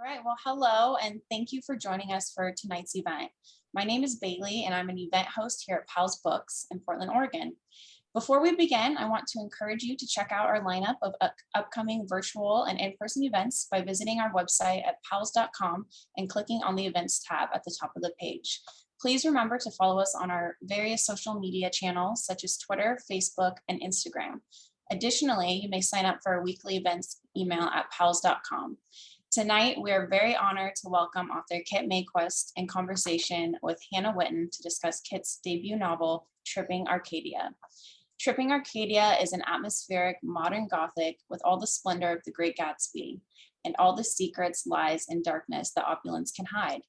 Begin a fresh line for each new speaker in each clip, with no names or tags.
right, well, hello, and thank you for joining us for tonight's event. My name is Bailey, and I'm an event host here at Pals Books in Portland, Oregon. Before we begin, I want to encourage you to check out our lineup of upcoming virtual and in-person events by visiting our website at pals.com and clicking on the events tab at the top of the page. Please remember to follow us on our various social media channels, such as Twitter, Facebook, and Instagram. Additionally, you may sign up for our weekly events email at pals.com. Tonight, we are very honored to welcome author Kit Mayquist in conversation with Hannah Whitten to discuss Kit's debut novel, Tripping Arcadia. Tripping Arcadia is an atmospheric modern Gothic with all the splendor of the Great Gatsby and all the secrets, lies, and darkness that opulence can hide.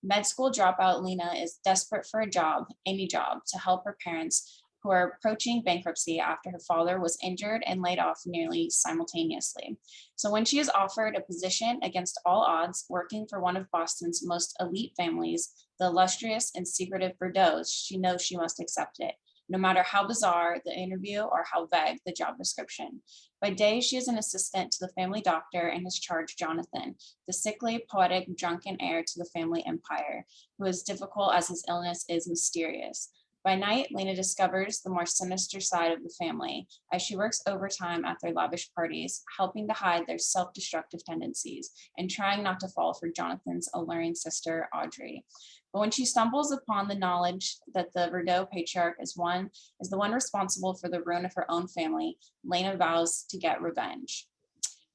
Med school dropout Lena is desperate for a job, any job, to help her parents who are approaching bankruptcy after her father was injured and laid off nearly simultaneously. So when she is offered a position against all odds, working for one of Boston's most elite families, the illustrious and secretive Verdeaus, she knows she must accept it, no matter how bizarre the interview or how vague the job description. By day, she is an assistant to the family doctor and his charge, Jonathan, the sickly, poetic, drunken heir to the family empire, who is difficult as his illness is mysterious. By night, Lena discovers the more sinister side of the family as she works overtime at their lavish parties, helping to hide their self-destructive tendencies and trying not to fall for Jonathan's alluring sister, Audrey. But when she stumbles upon the knowledge that the Verdeau patriarch is the one responsible for the ruin of her own family, Lena vows to get revenge.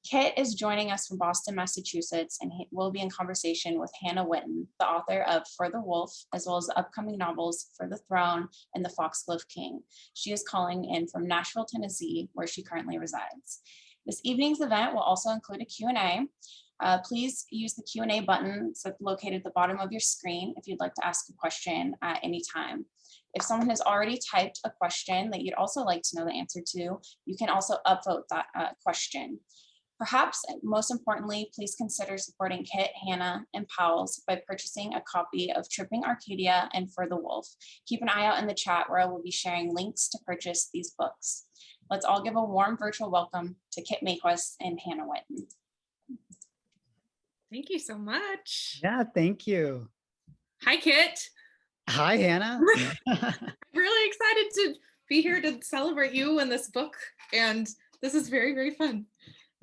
Kit is joining us from Boston, Massachusetts, and will be in conversation with Hannah Whitten, the author of For the Wolf, as well as the upcoming novels For the Throne and The Foxglove King. She is calling in from Nashville, Tennessee, where she currently resides. This evening's event will also include a Q&A. Please use the Q&A button located at the bottom of your screen if you'd like to ask a question at any time. If someone has already typed a question that you'd also like to know the answer to, you can also upvote that question. Perhaps most importantly, please consider supporting Kit, Hannah, and Pals by purchasing a copy of Tripping Arcadia and For the Wolf. Keep an eye out in the chat where I will be sharing links to purchase these books. Let's all give a warm virtual welcome to Kit Mayquist and Hannah Whitten.
Thank you so much.
Yeah, thank you.
Hi, Kit.
Hi, Hannah.
I'm really excited to be here to celebrate you and this book, and this is very, very fun.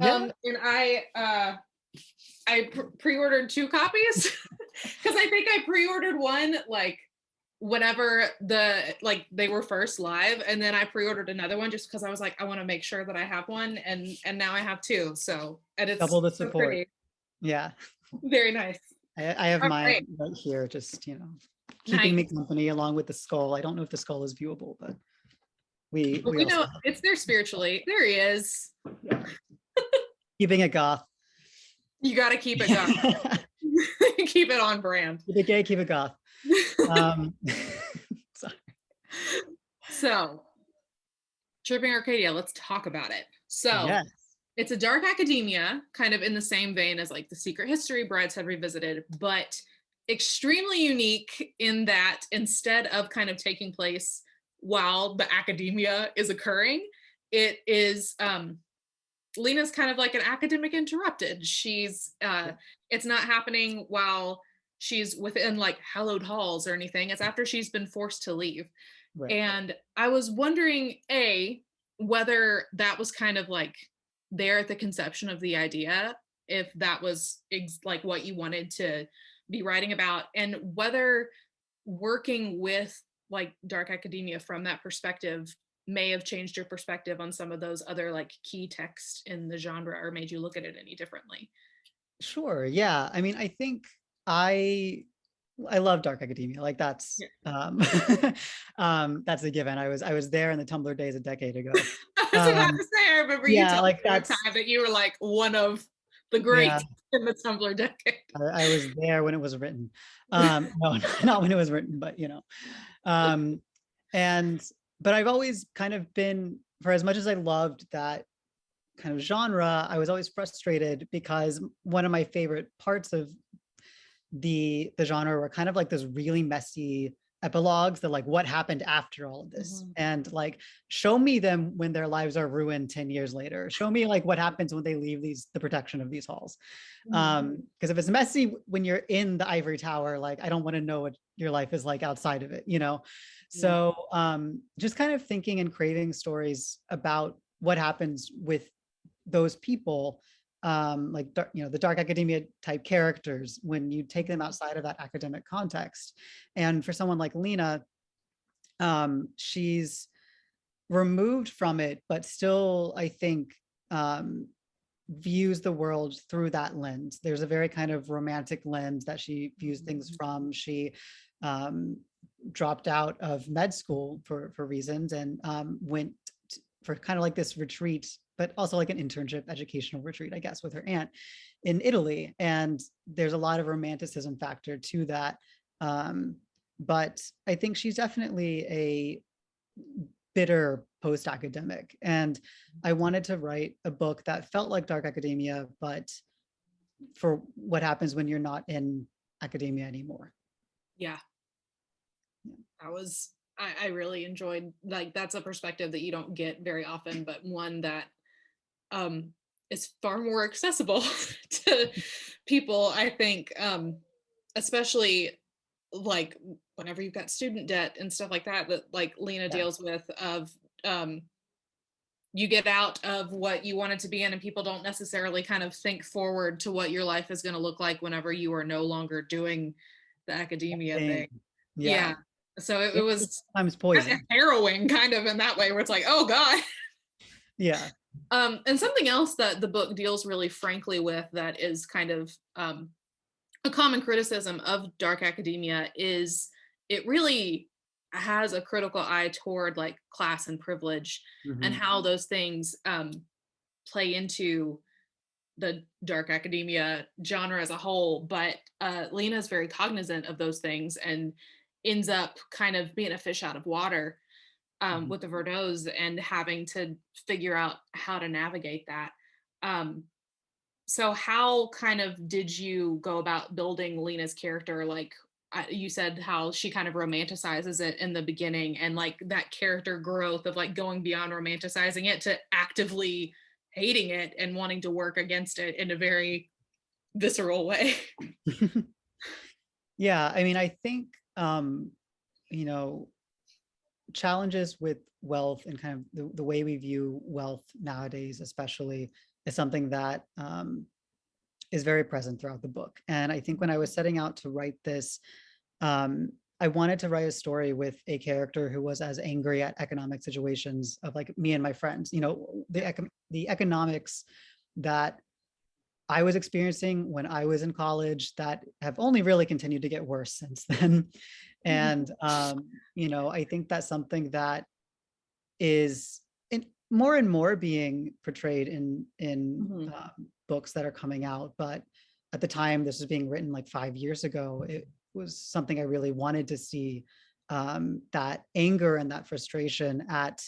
Yeah.
And I pre-ordered 2 copies because I think I pre-ordered one like whenever they were first live, and then I pre-ordered another one just because I was like, I want to make sure that I have one, and now I have 2. So and it's
double the support.
Pretty.
Yeah.
Very nice.
I have mine right here, just keeping me company along with the skull. I don't know if the skull is viewable, but we
know it's there spiritually. There he is.
Yeah. Keeping it goth.
You got to keep it goth. Keep it on brand.
Keep it gay, keep it goth. Sorry.
So, Tripping Arcadia, let's talk about it. So,
yes.
It's a dark academia, kind of in the same vein as like The Secret History, Brideshead Revisited, but extremely unique in that instead of kind of taking place while the academia is occurring, it is Lena's kind of like an academic interrupted. She's it's not happening while she's within like hallowed halls or anything. It's after she's been forced to leave. Right. And I was wondering, whether that was kind of like there at the conception of the idea, if that was like what you wanted to be writing about, and whether working with like dark academia from that perspective may have changed your perspective on some of those other like key texts in the genre or made you look at it any differently.
Sure. Yeah. I mean, I think I love dark academia. Like that's that's a given. I was there in the Tumblr days a decade ago.
I was about to say, I remember you telling
like
me that time that you were like one of the greats in the Tumblr decade.
I was there when it was written. No, not when it was written, but but I've always kind of been, for as much as I loved that kind of genre, I was always frustrated because one of my favorite parts of the genre were kind of like those really messy epilogues, that like what happened after all of this,
Mhm.
and like show me them when their lives are ruined 10 years later. Show me like what happens when they leave the protection of these halls. Because if it's messy when you're in the ivory tower, like I don't want to know what your life is like outside of it, you know.
Yeah.
So just kind of thinking and craving stories about what happens with those people, like the dark academia type characters, when you take them outside of that academic context. And for someone like Lena, she's removed from it, but still, I think, views the world through that lens. There's a very kind of romantic lens that she views things from. She dropped out of med school for reasons, and went for kind of like this retreat, but also like an internship educational retreat, I guess, with her aunt in Italy. And there's a lot of romanticism factor to that. But I think she's definitely a bitter post-academic. And I wanted to write a book that felt like dark academia, but for what happens when you're not in academia anymore.
Yeah. That was, I really enjoyed, like, that's a perspective that you don't get very often, but one that is far more accessible to people, I think, especially like whenever you've got student debt and stuff like that, that like Lena
Yeah.
deals with, of you get out of what you wanted to be in, and people don't necessarily kind of think forward to what your life is going to look like whenever you are no longer doing the academia thing.
Yeah.
Yeah. So it was
Sometimes
kind of
poison.
harrowing, kind of in that way, where it's like, oh God.
Yeah.
And something else that the book deals really frankly with, that is kind of a common criticism of dark academia, is it really has a critical eye toward like class and privilege, and
Mhm.
how those things play into the dark academia genre as a whole. But Lena is very cognizant of those things, and ends up kind of being a fish out of water
Mhm.
with the Verdeaus, and having to figure out how to navigate that. Um, so how kind of did you go about building Lena's character? Like, you said how she kind of romanticizes it in the beginning, and like that character growth of like going beyond romanticizing it to actively hating it and wanting to work against it in a very visceral way.
Yeah, I mean, I think you know, challenges with wealth and kind of the way we view wealth nowadays, especially, is something that is very present throughout the book. And I think when I was setting out to write this, I wanted to write a story with a character who was as angry at economic situations of like me and my friends. You know, the economics that I was experiencing when I was in college that have only really continued to get worse since then. And you know, I think that's something that is more and more being portrayed in
Mhm.
books that are coming out. But at the time this was being written like 5 years ago, it was something I really wanted to see, that anger and that frustration at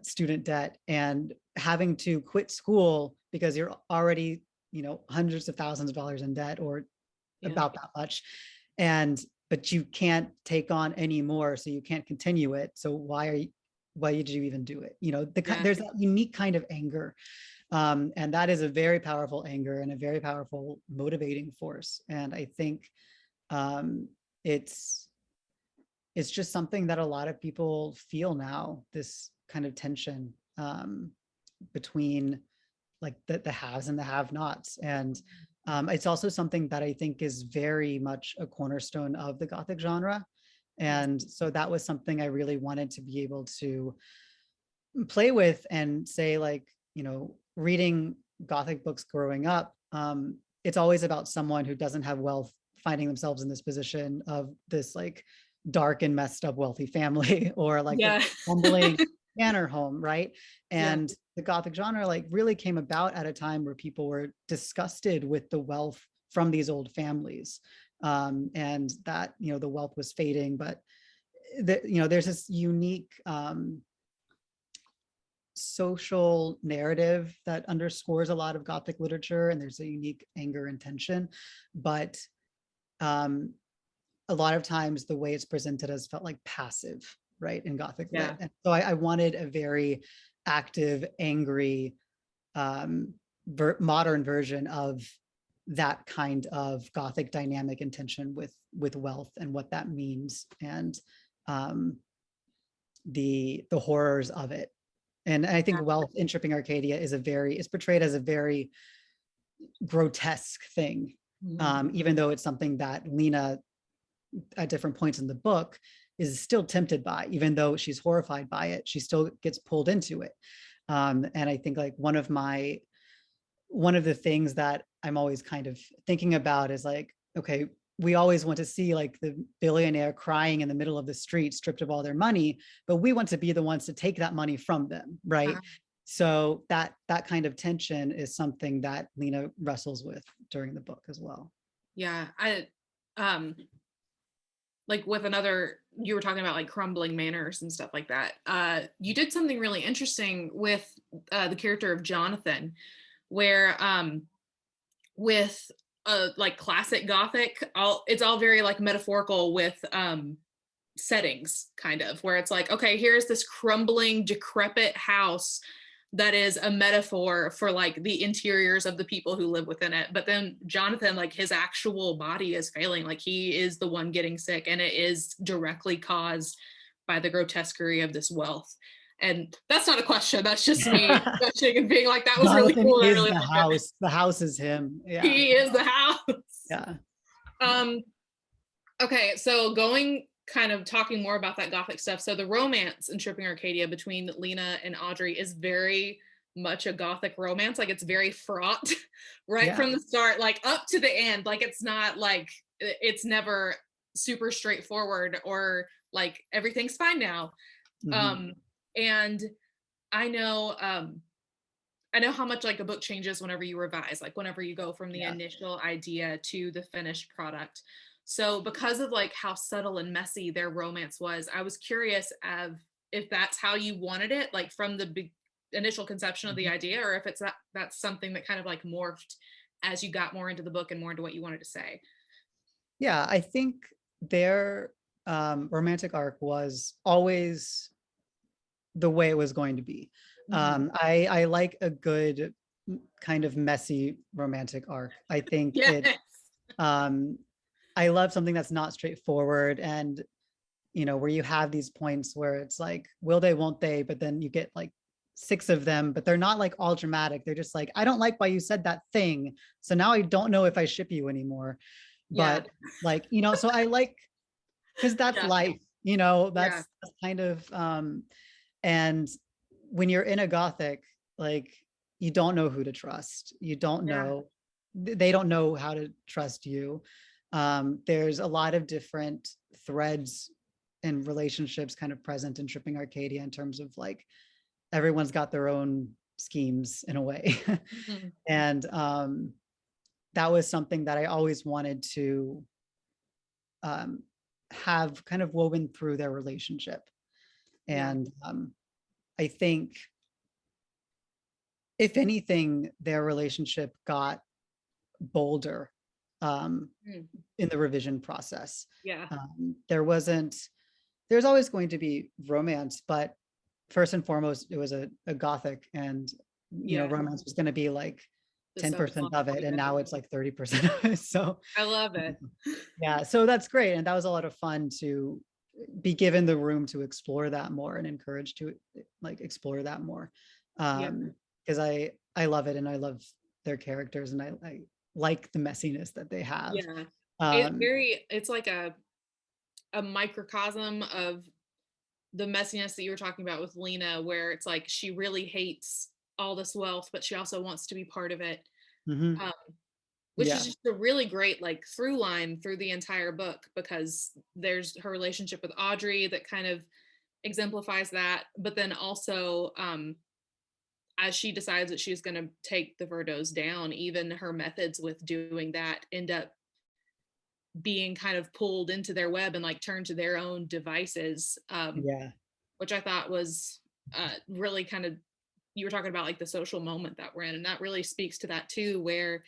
student debt and having to quit school because you're already, you know, hundreds of thousands of dollars in debt, or
Yeah.
about that much. And but you can't take on any more, so you can't continue it. So why did you even do it? You know,
Yeah.
there's that unique kind of anger. And that is a very powerful anger and a very powerful motivating force. And I think um, it's just something that a lot of people feel now, this kind of tension between like the haves and the have-nots. And it's also something that I think is very much a cornerstone of the Gothic genre. And so that was something I really wanted to be able to play with and say, like, you know, reading Gothic books growing up, it's always about someone who doesn't have wealth finding themselves in this position of this like dark and messed up wealthy family, or like the
Yeah.
humbling manor home, right?
Yeah.
And the Gothic genre like really came about at a time where people were disgusted with the wealth from these old families, and that, you know, the wealth was fading. But you know, there's this unique social narrative that underscores a lot of Gothic literature, and there's a unique anger and tension. But a lot of times the way it's presented has felt like passive, right, in Gothic lit.
Yeah.
And so I wanted a very active, angry, modern version of that kind of Gothic dynamic and tension with wealth and what that means, and the horrors of it. And I think wealth in Tripping Arcadia is portrayed as a very grotesque thing, even though it's something that Lena, at different points in the book, is still tempted by. Even though she's horrified by it, she still gets pulled into it. And I think like one of the things that I'm always kind of thinking about is like, okay, we always want to see like the billionaire crying in the middle of the street, stripped of all their money, but we want to be the ones to take that money from them, right? So that kind of tension is something that Lena wrestles with during the book as well.
Yeah, like with you were talking about like crumbling manners and stuff like that. You did something really interesting with the character of Jonathan, where with like classic Gothic, it's all very like metaphorical with settings, kind of, where it's like, okay, here's this crumbling, decrepit house that is a metaphor for like the interiors of the people who live within it. But then Jonathan, like his actual body is failing, like he is the one getting sick, and it is directly caused by the grotesquerie of this wealth. And that's not a question, that's just me gushing and being like, that was
Jonathan
really cool.
is
I really
the
liked
house.
it.
The house is him. Yeah.
He is the house.
Yeah.
Okay, so going kind of talking more about that Gothic stuff. So the romance in Tripping Arcadia between Lena and Audrey is very much a Gothic romance. Like it's very fraught right from the start, like up to the end. Like it's not like, it's never super straightforward or like everything's fine now. And I know how much like a book changes whenever you revise, like whenever you go from the initial idea to the finished product. So because of like how subtle and messy their romance was, I was curious if that's how you wanted it, like from the initial conception of the idea, or if that's something that kind of like morphed as you got more into the book and more into what you wanted to say.
Yeah, I think their romantic arc was always the way it was going to be. I like a good kind of messy romantic arc. I think I love something that's not straightforward, and where you have these points where it's like, will they, won't they, but then you get like 6 of them, but they're not like all dramatic. They're just like, I don't like why you said that thing, so now I don't know if I ship you anymore. But like, so I like, because that's life, that's kind of and when you're in a Gothic, like you don't know who to trust. You don't know, they don't know how to trust you. There's a lot of different threads and relationships kind of present in Tripping Arcadia in terms of like everyone's got their own schemes in a way. And that was something that I always wanted to have kind of woven through their relationship. And I think if anything, their relationship got bolder in the revision process. There's always going to be romance, but first and foremost, it was a Gothic, and romance was going to be like 10% of it, and now it's like 30% of it. So
I love it.
Yeah, so that's great, and that was a lot of fun to be given the room to explore that more and encouraged to like explore that more, because I love it, and I love their characters, and I like the messiness that they have.
It's like a microcosm of the messiness that you were talking about with Lena, where it's like she really hates all this wealth, but she also wants to be part of it, which is just a really great like through line through the entire book, because there's her relationship with Audrey that kind of exemplifies that, but then also as she decides that she's going to take the Verdeaus down, even her methods with doing that end up being kind of pulled into their web and like turned to their own devices, which I thought was really kind of, you were talking about like the social moment that we're in, and that really speaks to that too, where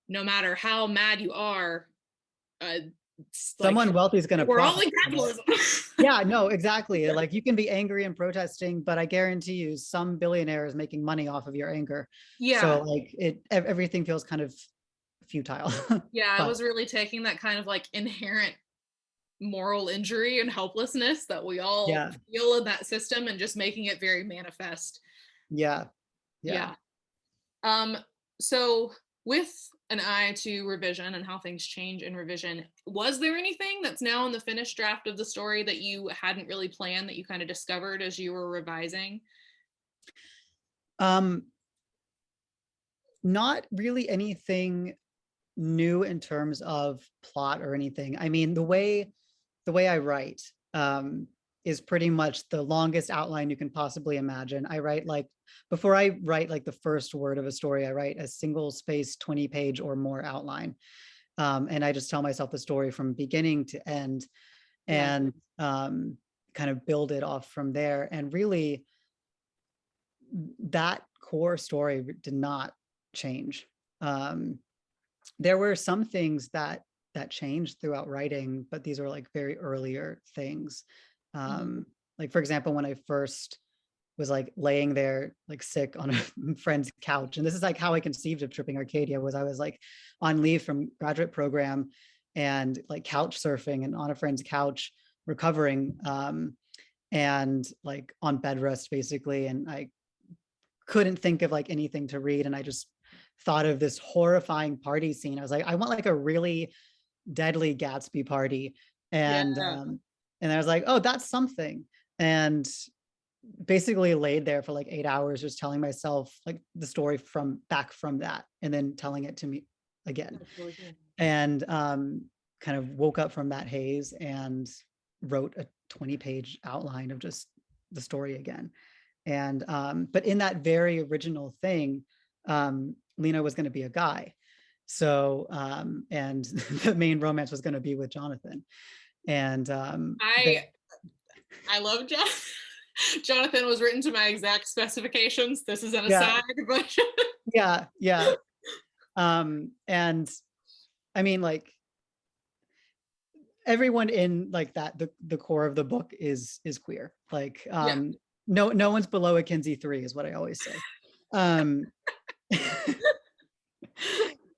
no matter how mad you are,
someone wealthy is going to
we're all
profit
in
from it.
capitalism.
Yeah, no, exactly. Like you can be angry and protesting, but I guarantee you some billionaire is making money off of your anger.
Yeah.
So like everything feels kind of futile.
Yeah, I
But
was really taking that kind of like inherent moral injury and helplessness that we all
yeah,
feel in that system and just making it very manifest.
yeah,
Yeah.
yeah.
So with an eye to revision and how things change in revision, was there anything that's now in the finished draft of the story that you hadn't really planned that you kind of discovered as you were revising?
Not really anything new in terms of plot or anything. I mean, the way I write is pretty much the longest outline you can possibly imagine. I write like, before I write like the first word of a story, I write a single space 20-page or more outline. And I just tell myself the story from beginning to end and kind of build it off from there. And really, that core story did not change. There were some things that changed throughout writing, but these were like very earlier things. Like for example, when I first was like laying there like sick on a friend's couch, and this is like how I conceived of Tripping Arcadia, was I was like on leave from graduate program and like couch surfing and on a friend's couch recovering, and like on bed rest basically, and I couldn't think of like anything to read, and I just thought of this horrifying party scene. I was like, I want like a really deadly Gatsby party. And and I was like, oh, that's something. And basically laid there for like 8 hours just telling myself like the story from that, and then telling it to me again. Really and kind of woke up from that haze and wrote a 20-page outline of just the story again. And but in that very original thing, Lena was going to be a guy. So and the main romance was going to be with Jonathan. And
I love Jonathan. Jonathan was written to my exact specifications. This is an aside, but
yeah. And I mean, like everyone in like that, the core of the book is queer. Like no one's below a Kinsey 3 is what I always say.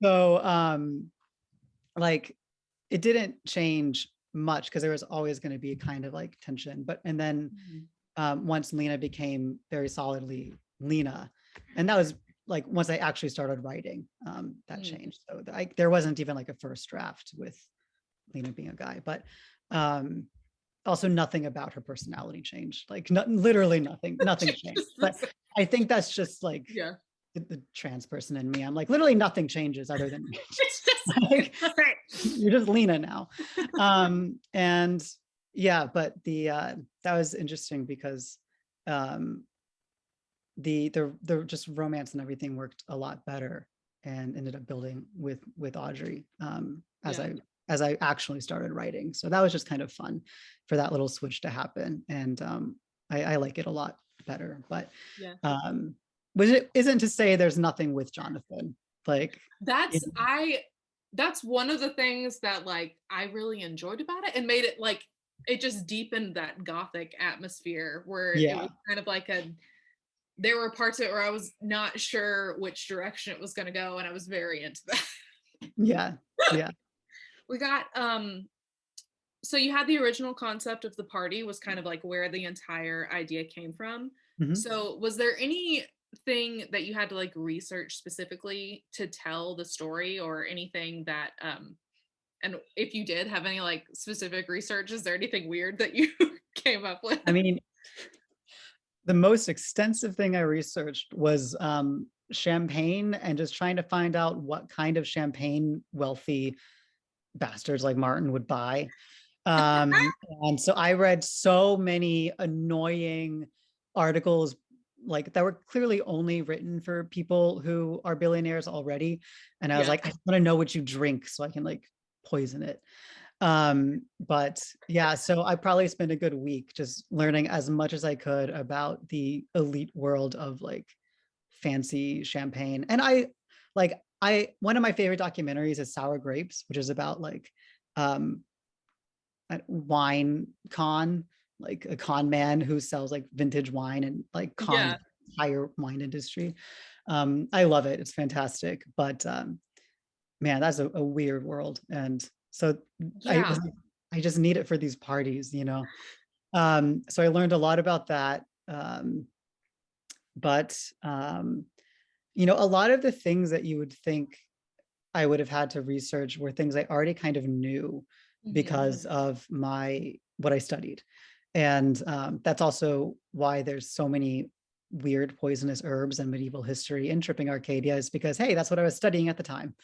So like it didn't change much because there was always going to be kind of like tension, but and then once Lena became very solidly Lena, and that was like once I actually started writing, that changed. So there wasn't even like a first draft with Lena being a guy, but also nothing about her personality changed. Like literally nothing changed. But I think that's just like the trans person in me. I'm like, literally nothing changes other than like, you're just Lena now. And yeah, but the that was interesting because the just romance and everything worked a lot better and ended up building with Audrey as I actually started writing. So that was just kind of fun for that little switch to happen. And I like it a lot better. But which it isn't to say there's nothing with Jonathan. Like
that's that's one of the things that like I really enjoyed about it and made it like it just deepened that Gothic atmosphere where it was kind of like there were parts of it where I was not sure which direction it was going to go, and I was very into that.
Yeah.
We got so you had the original concept of the party was kind of like where the entire idea came from. So was there anything that you had to like research specifically to tell the story, or anything that and if you did have any like specific research, is there anything weird that you came up with?
I mean, the most extensive thing I researched was champagne, and just trying to find out what kind of champagne wealthy bastards like Martin would buy. And so I read so many annoying articles like that were clearly only written for people who are billionaires already. And I was like, I want to know what you drink so I can like poison it. But yeah, so I probably spent a good week just learning as much as I could about the elite world of like fancy champagne. And I one of my favorite documentaries is Sour Grapes, which is about like wine con, like a con man who sells like vintage wine and like cons
Yeah.
the entire wine industry. I love it. It's fantastic. But man, that's a weird world. And so I
Yeah.
was like, I just need it for these parties, you know. So I learned a lot about that. But you know, a lot of the things that you would think I would have had to research were things I already kind of knew
Mhm.
because of my what I studied. And that's also why there's so many weird poisonous herbs and medieval history in Tripping Arcadia, is because, hey, that's what I was studying at the time.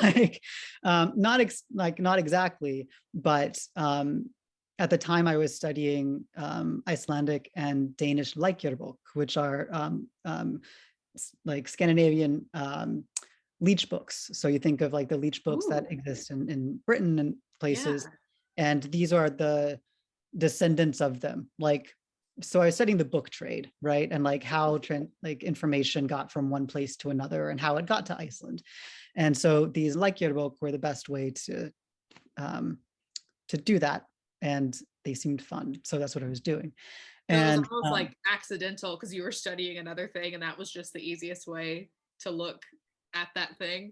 Like, not exactly, but at the time I was studying Icelandic and Danish Lækjarbók, which are like Scandinavian leech books. So you think of like the leech books
Ooh.
that exist in Britain and
Yeah.
places, and these are the descendants of them. Like, so I was studying the book trade, right? And like how like information got from one place to another and how it got to Iceland. And so these Lækjarbók were the best way um, to do that. And they seemed fun. So that's what I was doing.
So it was
And
almost like accidental because you were studying another thing and that was just the easiest way to look at that thing.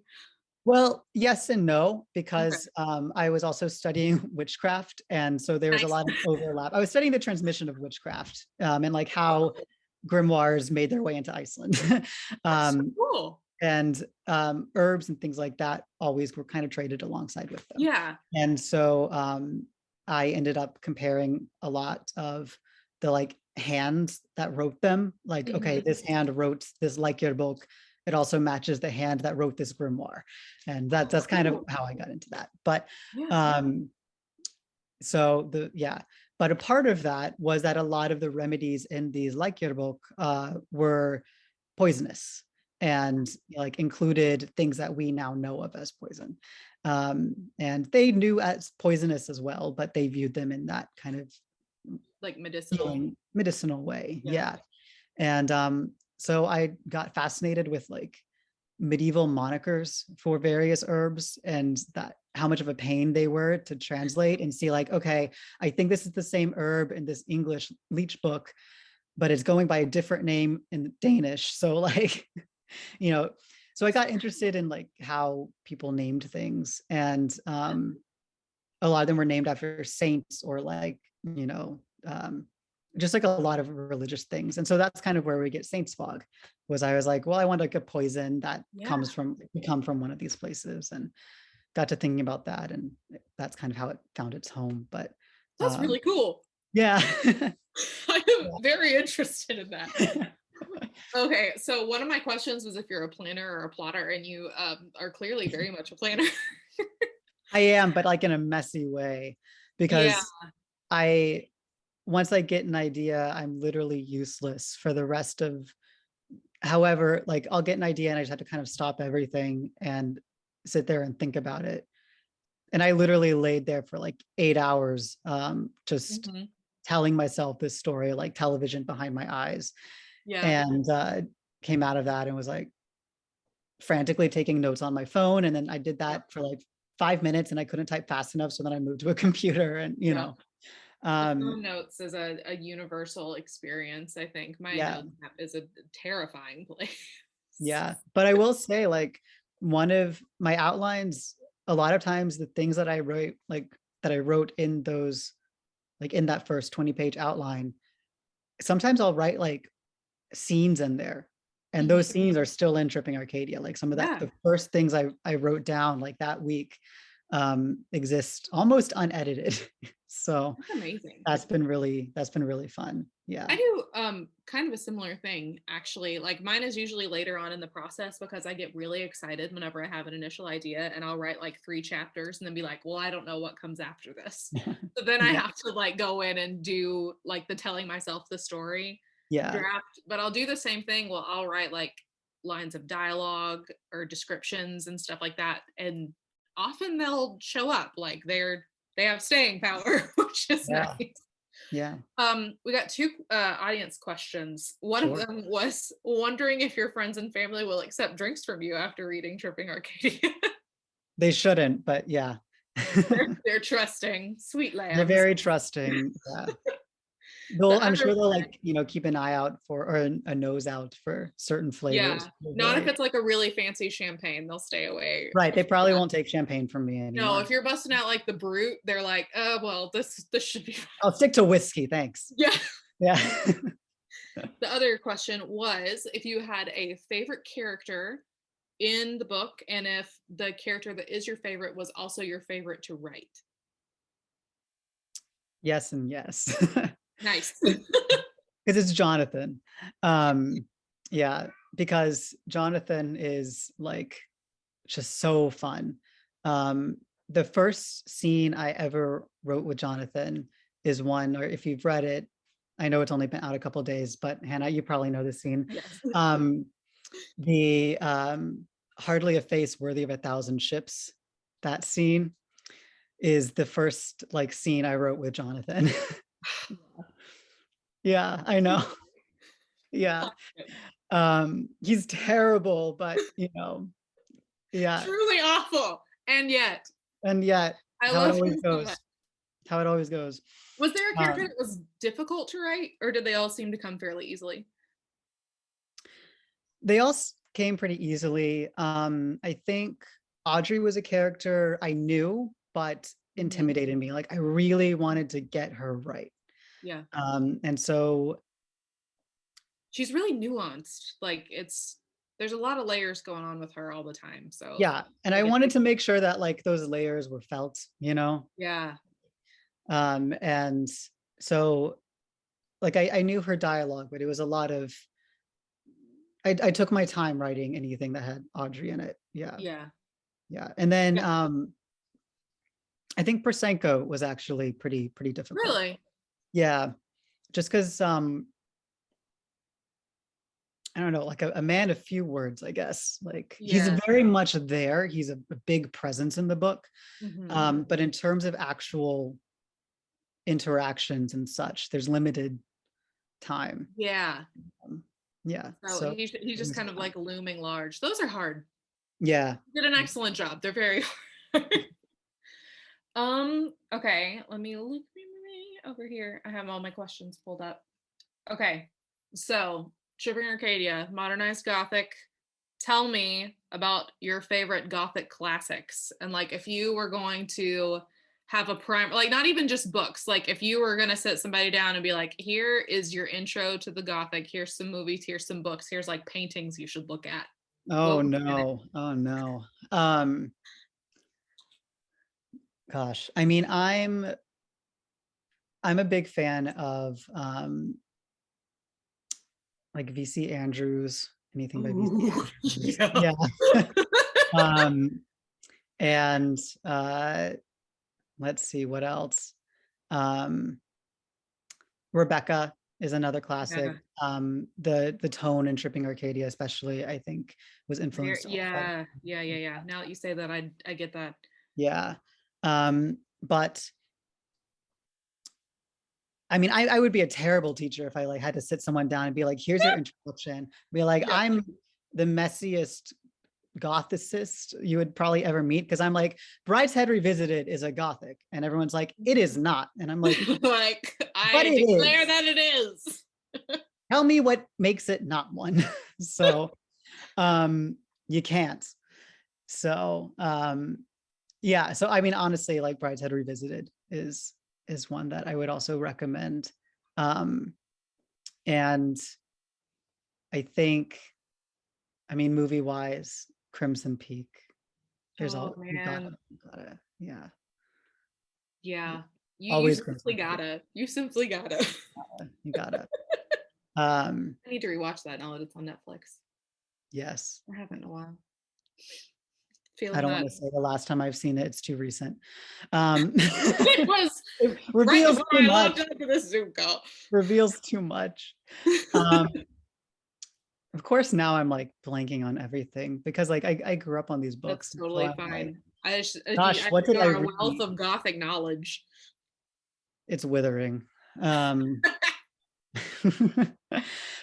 well, yes and no,
Okay.
because I was also studying witchcraft. And so there was a
Nice.
lot of overlap. I was studying the transmission of witchcraft and like how grimoires made their way into Iceland.
That's so
um,
cool.
and herbs and things like that always were kind of traded alongside with them.
Yeah.
And so I ended up comparing a lot of the like hands that wrote them. Like, okay,
Mhm.
this hand wrote this like your book. It also matches the hand that wrote this grimoire. And that's kind of
Cool.
how I got into that. But
Yeah.
so yeah, but a part of that was that a lot of the remedies in these like your book were poisonous and like included things that we now know of as poison. And they knew as poisonous as well, but they viewed them in that kind of
Like medicinal.
healing, medicinal way.
Yeah.
Yeah. And so I got fascinated with like medieval monikers for various herbs and that how much of a pain they were to translate and see like, okay, I think this is the same herb in this English leech book, but it's going by a different name in Danish. So like, you know, so I got interested in like how people named things, and a lot of them were named after saints or like, you know, just like a lot of religious things. And so that's kind of where we get Saints Fog, was I was like, well, I want like a poison that
Yeah.
come from one of these places, and got to thinking about that, and that's kind of how it found its home. But
That's really cool.
yeah.
I am very interested in that. Okay, so one of my questions was if you're a planner or a plotter, and you are clearly very much a planner.
I am, but like in a messy way,
Yeah.
because I once I get an idea, I'm literally useless for the rest of, however, like I'll get an idea and I just have to kind of stop everything and sit there and think about it. And I literally laid there for like 8 hours, just
Mhm.
telling myself this story, like television behind my eyes.
Yeah.
And came out of that and was like frantically taking notes on my phone. And then I did
Yep.
that for like 5 minutes and I couldn't type fast enough. So then I moved to a computer and, you
Yep.
know,
The phone notes is a universal experience, I think. My
yeah,
notes app is a terrifying place.
yeah. But I will say, like, one of my outlines, a lot of times the things that I wrote, like that I wrote in those, like in that first 20-page outline, sometimes I'll write like scenes in there. And
Mhm.
those scenes are still in Tripping Arcadia. Like some of that,
Yeah.
the first things I wrote down like that week exist almost unedited. So
That's amazing.
that's been really fun. Yeah.
I do kind of a similar thing actually. Like mine is usually later on in the process because I get really excited whenever I have an initial idea and I'll write like 3 chapters and then be like, well, I don't know what comes after this. So then I
Yeah.
have to like go in and do like the telling myself the story
Yeah.
draft. But I'll do the same thing. Well, I'll write like lines of dialogue or descriptions and stuff like that. And often they'll show up like they have staying power, which is
Yeah.
nice.
Yeah.
We got 2 audience questions. One of
Sure.
them was wondering if your friends and family will accept drinks from you after reading Tripping Arcadia.
They shouldn't, but yeah.
They're trusting, sweet
They're
lambs.
very trusting. Yeah.
The
I'm
other
sure they'll
one,
like, keep an eye out for, or a nose out for certain
yeah,
flavors. to
not if
avoid.
it's like a really fancy champagne, they'll stay away.
Right. They probably won't take champagne from me
No,
anymore.
if you're busting out like the brute, they're like, well, this should be fine.
I'll stick to whiskey. Thanks.
Yeah.
Yeah.
The other question was if you had a favorite character in the book, and if the character that is your favorite was also your favorite to write.
Yes and yes.
Nice.
Because it's Jonathan. Yeah, because Jonathan is like just so fun. The first scene I ever wrote with Jonathan is one, or if you've read it, I know it's only been out a couple days, but Hannah, you probably know this scene.
Yes.
The hardly a face worthy of 1,000 ships. That scene is the first like scene I wrote with Jonathan. Yeah, I know. Yeah. He's terrible, but yeah.
Truly awful. And yet I
How it
love
always
him so
goes.
much.
How it always goes.
Was there a character that was difficult to write, or did they all seem to come fairly easily?
They all came pretty easily. I think Audrey was a character I knew, but intimidated me. Like I really wanted to get her right.
Yeah.
And so
she's really nuanced. Like there's a lot of layers going on with her all the time. So
yeah, and I wanted to make sure that like those layers were felt,
Yeah.
And so like I knew her dialogue, but it was a lot of I took my time writing anything that had Audrey in it. Yeah. Yeah. And then I think Prosenko was actually pretty difficult.
Really?
Yeah. Just because I don't know, like a man of few words, I guess. Like he's very much there. He's a big presence in the book. But in terms of actual interactions and such, there's limited time.
Yeah.
Yeah.
So he's just kind of like looming large. Those are hard.
Yeah.
You did an excellent job. They're very hard. Okay, let me look over here. I have all my questions pulled up. Okay, so Tripping Arcadia, modernized Gothic. Tell me about your favorite Gothic classics, and like if you were going to have a prime, like not even just books, like if you were going to sit somebody down and be like, here is your intro to the Gothic, here's some movies, here's some books, here's like paintings you should look at.
Oh no. Gosh, I mean, I'm a big fan of like VC Andrews, anything by VC Andrews. Yeah. And let's see what else. Rebecca is another classic. The tone in Tripping Arcadia especially, I think, was influenced.
Yeah. Now that you say that, I get that.
Yeah. But I mean, I would be a terrible teacher if I like had to sit someone down and be like, here's your introduction. Be like, I'm the messiest gothicist you would probably ever meet, because I'm like, Brideshead Revisited is a Gothic, and everyone's like, it is not. And I'm like,
I declare that it is.
Tell me what makes it not one. So you can't. So yeah, so I mean, honestly, like Brideshead Revisited is one that I would also recommend. And I think, I mean, movie wise, Crimson Peak. There's you gotta, yeah.
You simply gotta.
You gotta.
I need to rewatch that now that it's on Netflix.
Yes.
I haven't in a while.
I don't want to say the last time I've seen it. It's too recent.
It was
it reveals
right
too
I
much.
logged onto this Zoom call.
Reveals too much. Of course, now I'm like blanking on everything because like I grew up on these books.
That's totally
so
fine.
Gosh, what did I read?
A wealth of Gothic knowledge.
It's withering.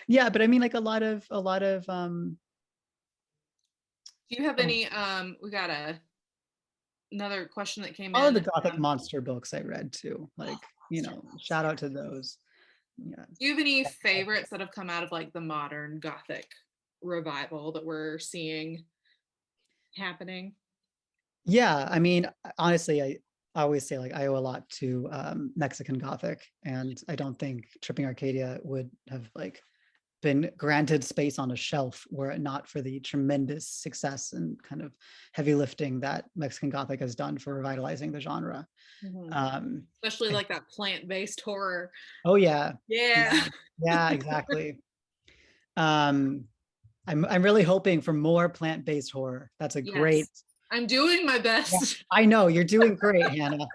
Yeah, but I mean, like a lot of
do you have any we gotta another question that came
All of
in.
the Gothic monster books I read too. Like, shout out to those. Yeah.
Do you have any favorites that have come out of like the modern Gothic revival that we're seeing happening?
Yeah, I mean, honestly, I always say like I owe a lot to Mexican Gothic, and I don't think Tripping Arcadia would have like been granted space on a shelf were it not for the tremendous success and kind of heavy lifting that Mexican Gothic has done for revitalizing the genre.
Especially like that plant-based horror.
Oh yeah.
Yeah.
Yeah, exactly. I'm really hoping for more plant-based horror. That's a great.
I'm doing my best.
Yeah, I know you're doing great, Hannah.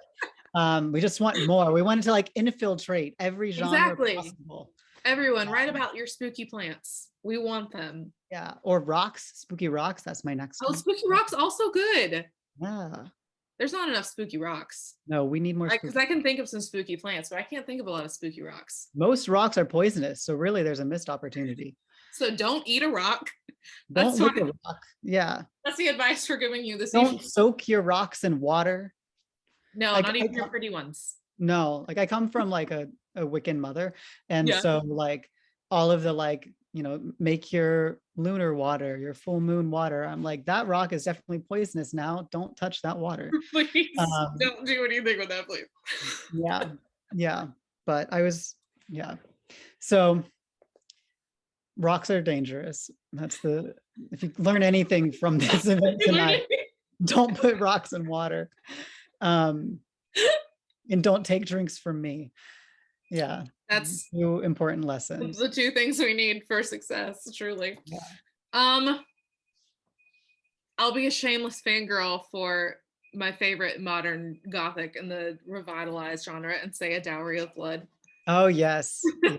We just want more. We wanted to like infiltrate every genre possible.
Everyone, write about your spooky plants. We want them.
Yeah, or rocks, spooky rocks. That's my next one.
Spooky rocks also good.
Yeah.
There's not enough spooky rocks.
No, we need more.
Because I can think of some spooky plants, but I can't think of a lot of spooky rocks.
Most rocks are poisonous, so really there's a missed opportunity.
So don't eat a rock.
Don't lick a rock. Yeah.
That's the advice we're giving you this
evening.
Don't
soak your rocks in water.
No, like, not even your pretty ones.
No, like I come from like a Wiccan mother. And so like all of the like, make your lunar water, your full moon water. I'm like, that rock is definitely poisonous now. Don't touch that water.
Please don't do anything with that, please.
Yeah. Yeah. But so rocks are dangerous. If you learn anything from this event tonight, don't put rocks in water. And don't take drinks from me. Yeah.
That's
2 important lessons.
The 2 things we need for success, truly.
Yeah.
I'll be a shameless fangirl for my favorite modern Gothic in the revitalized genre and say A Dowry of Blood.
Oh yes. Yeah.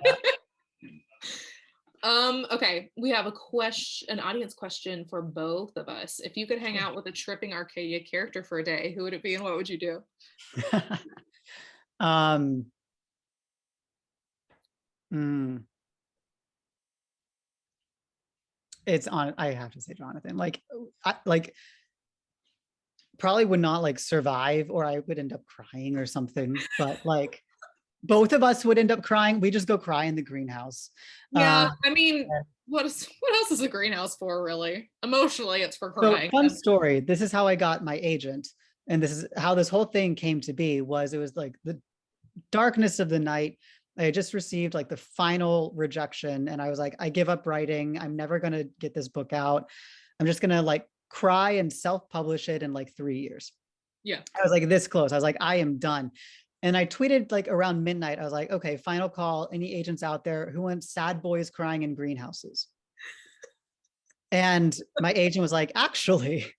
Okay, we have an audience question for both of us. If you could hang out with a Tripping Arcadia character for a day, who would it be and what would you do?
It's on. I have to say Jonathan. Like, probably would not like survive, or I would end up crying or something. But like, both of us would end up crying. We just go cry in the greenhouse.
Yeah, I mean, what else is a greenhouse for, really? Emotionally, it's for crying.
So, fun story. This is how I got my agent, and this is how this whole thing came to be. It was like the darkness of the night. I had just received like the final rejection, and I was like, I give up writing. I'm never gonna get this book out. I'm just gonna like cry and self-publish it in like 3 years.
Yeah,
I was like this close. I was like, I am done. And I tweeted like around midnight. I was like, okay, final call. Any agents out there who want sad boys crying in greenhouses? And my agent was like, actually.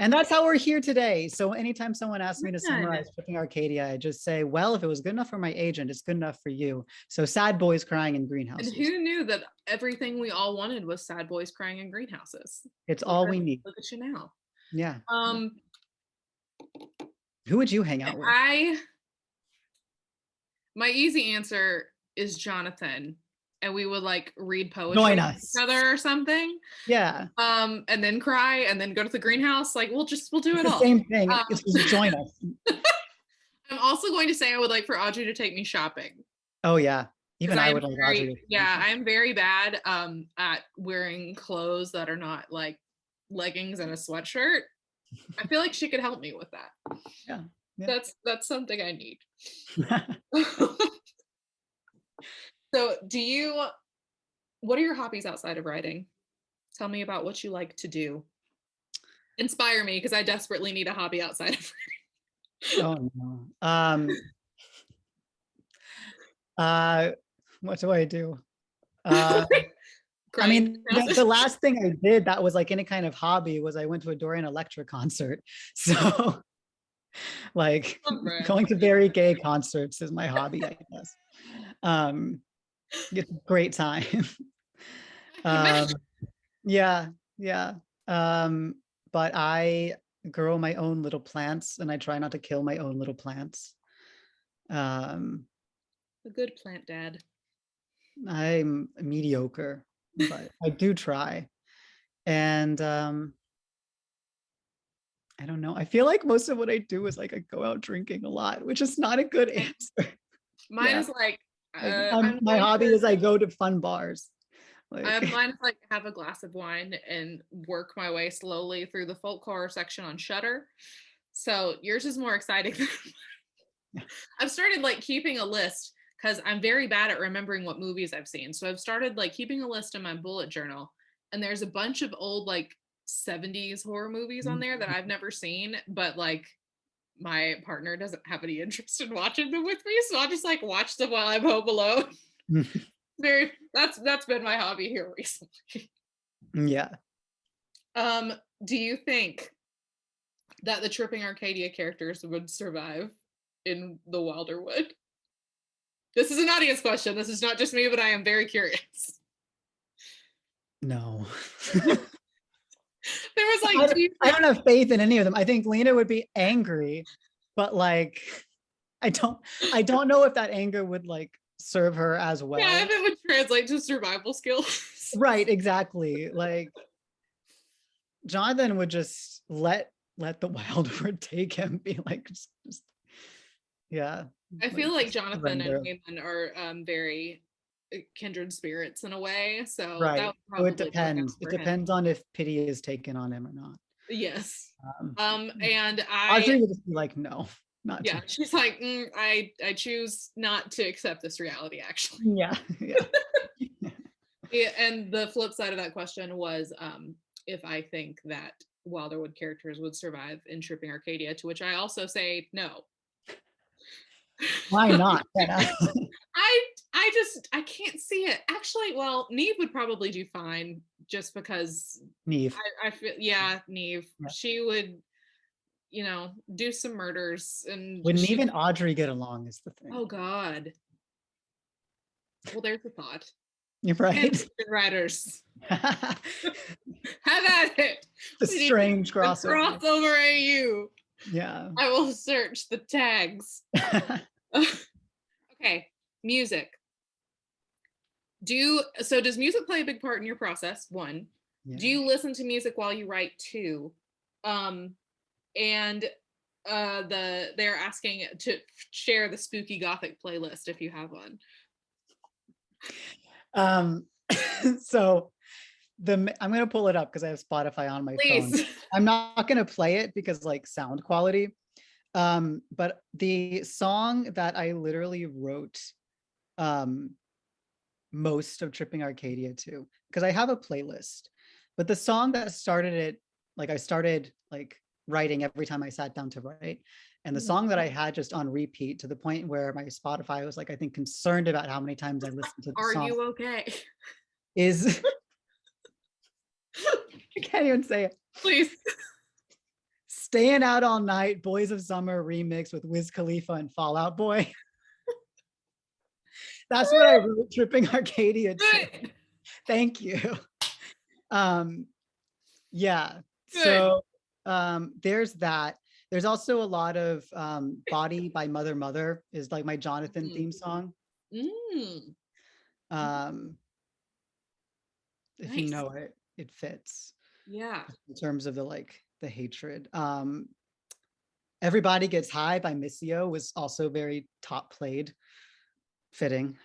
And that's how we're here today. So anytime someone asks me to summarize Tripping Arcadia, I just say, well, if it was good enough for my agent, it's good enough for you. So sad boys crying in greenhouses.
And who knew that everything we all wanted was sad boys crying in greenhouses?
It's all we need.
Look at you now.
Yeah. Who would you hang out with?
My easy answer is Jonathan, and we would like read poetry
Join
with each other or something.
Yeah.
And then cry, and then go to the greenhouse. Like we'll do it all.
Same thing. Just join us.
I'm also going to say I would like for Audrey to take me shopping.
Oh yeah. Even I would like Audrey.
Yeah, I am very bad at wearing clothes that are not like leggings and a sweatshirt. I feel like she could help me with that.
Yeah.
That's something I need. So what are your hobbies outside of writing? Tell me about what you like to do. Inspire me, because I desperately need a hobby outside of
Oh
writing.
no. What do I do? I mean, the last thing I did that was like any kind of hobby was I went to a Dorian Electra concert. So like going to very gay concerts is my hobby, I guess. It's a great time. Yeah. But I grow my own little plants, and I try not to kill my own little plants.
A good plant dad.
I'm mediocre, but I do try. And I don't know. I feel like most of what I do is like I go out drinking a lot, which is not a good answer.
Mine
Yeah.
is like,
My hobby is I go to fun bars. Like,
mine is like have a glass of wine and work my way slowly through the folk horror section on Shudder. So yours is more exciting. I've started like keeping a list because I'm very bad at remembering what movies I've seen. So I've started like keeping a list in my bullet journal, and there's a bunch of old like 70s horror movies on there that I've never seen, but like my partner doesn't have any interest in watching them with me, so I just like watch them while I'm home alone. That's been my hobby here recently.
yeah.
Do you think that the Tripping Arcadia characters would survive in the Wilderwood? This is an audience question. This is not just me, but I am very curious.
No.
There was like,
I don't have faith in any of them. I think Lena would be angry, but like, I don't know if that anger would like serve her as well.
Yeah, if it would translate to survival skills.
Right, exactly. Like Jonathan would just let the Wilderwood take him, be like, just yeah.
I feel like Jonathan
surrender.
and Nathan are very kindred spirits in a way, so
Right.
that would
So
probably
it depends. It depends on if pity is taken on him or not.
Yes.
Um,
And
Audrey would just be like, no, not
yeah,
to.
she's like, I choose not to accept this reality, actually.
Yeah. Yeah.
Yeah, and the flip side of that question was if I think that Wilderwood characters would survive in Tripping Arcadia, to which I also say no.
Why not?
I can't see it. Actually, well, Neve would probably do fine just because
Neve.
I feel Neve. Yeah. She would, do some murders and
Would Neve and Audrey get along is the thing.
Oh God. Well, there's a thought.
You're right.
Writers. Have at it.
The strange crossover.
Crossover AU.
Yeah.
I will search the tags. Okay, music. Does music play a big part in your process? One. Yeah. Do you listen to music while you write? Two. And they're asking to share the spooky Gothic playlist if you have one.
So I'm gonna pull it up because I have Spotify on my phone. I'm not gonna play it because like sound quality. But the song that I literally wrote most of Tripping Arcadia to, because I have a playlist, but the song that started it, like I started like writing every time I sat down to write, and the song that I had just on repeat to the point where my Spotify was like, I think, concerned about how many times I listened to the song. Are
you okay?
Is I can't even say it.
Please.
Staying Out All Night, Boys of Summer remix with Wiz Khalifa and Fall Out Boy. That's what I wrote Tripping Arcadia to. Thank you. Yeah. Good. So there's that. There's also a lot of Body by Mother Mother is like my Jonathan theme song. If you know it, it fits.
Yeah.
In terms of the hatred. Everybody Gets High by Missio was also very top played, fitting.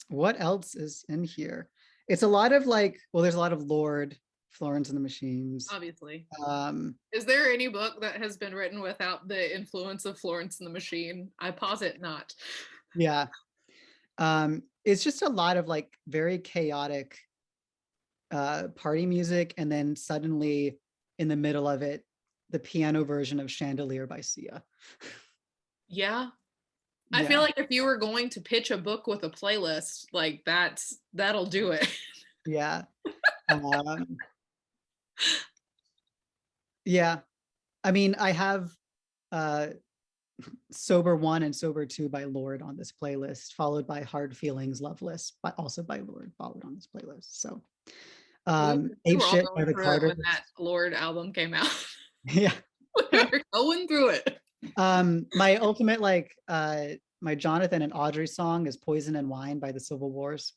What else is in here? It's a lot of there's a lot of Lord, Florence and the Machines.
Obviously. Is there any book that has been written without the influence of Florence and the Machine? I posit not.
Yeah. It's just a lot of very chaotic party music, and then suddenly in the middle of it, the piano version of Chandelier by Sia.
Yeah. I feel like if you were going to pitch a book with a playlist, that'll do it.
Yeah. Yeah. I mean, I have Sober 1 and Sober 2 by Lord on this playlist, followed by Hard Feelings, Loveless, but also by Lord, followed on this playlist. So
Ape Shit by the Carters. When that Lord album came out.
Yeah.
We were going through it.
My ultimate my Jonathan and Audrey song is Poison and Wine by the Civil Wars.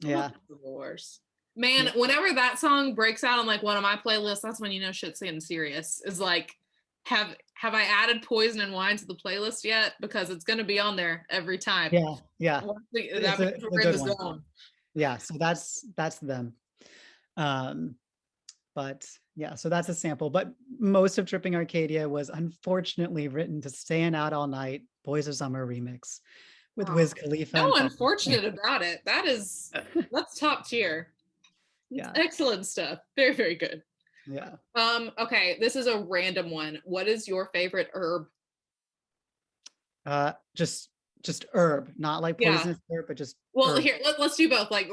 Yeah.
Civil Wars. Man,
Yeah.
whenever that song breaks out on like one of my playlists, that's when you know shit's getting serious. Is like, have I added Poison and Wine to the playlist yet? Because it's gonna be on there every time.
Yeah.
That means
It's a
we're in
good
the
one.
zone.
Yeah, so that's them. But yeah, so that's a sample. But most of Tripping Arcadia was unfortunately written to Staying Out All Night, Boys of Summer remix with
Oh,
Wiz Khalifa.
no
And
unfortunate about it. That's top tier. It's
yeah,
excellent stuff. Very, very good.
yeah.
Okay, this is a random one. What is your favorite herb?
Just herb, not like
Yeah.
poisonous herb, but just
Well,
herb.
here, let's do both, like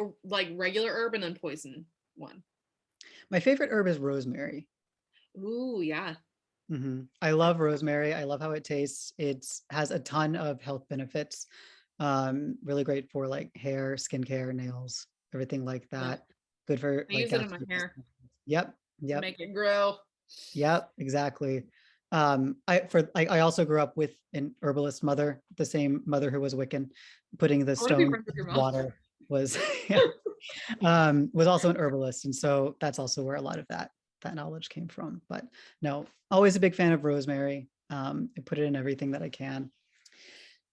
regular herb and then poison one.
My favorite herb is rosemary.
Ooh, yeah.
I love rosemary. I love how it tastes. It has a ton of health benefits. Really great for like hair, skincare, nails, everything like that. Good for
I
like
use it in my
gastric.
hair.
Yep.
To make it grow.
Yep, exactly. I also grew up with an herbalist mother, the same mother who was Wiccan. Putting the
I want to be
stone
friends with your
in
mom.
water was yeah, was also an herbalist, and so that's also where a lot of that knowledge came from. But no, always a big fan of rosemary. I put it in everything that I can.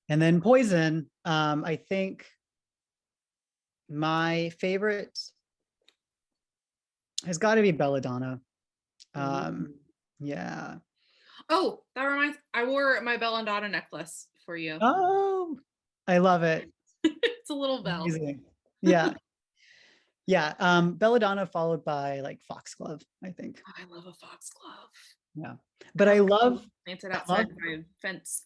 And then poison, I think my favorite has got to be belladonna. Yeah.
Oh, that reminds. I wore my belladonna necklace for you.
Oh, I love it.
It's a little bell.
Amazing. Yeah. Yeah. Belladonna followed by like foxglove, I think.
Oh, I love a foxglove.
Yeah. But I love
planted outside my fence.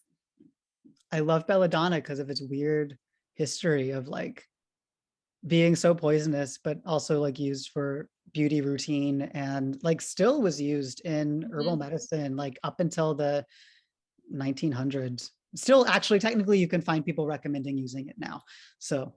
I love belladonna because of its weird history of like being so poisonous, but also like used for beauty routine and like still was used in herbal medicine like up until the 1900s. Still, actually, technically, you can find people recommending using it now. So,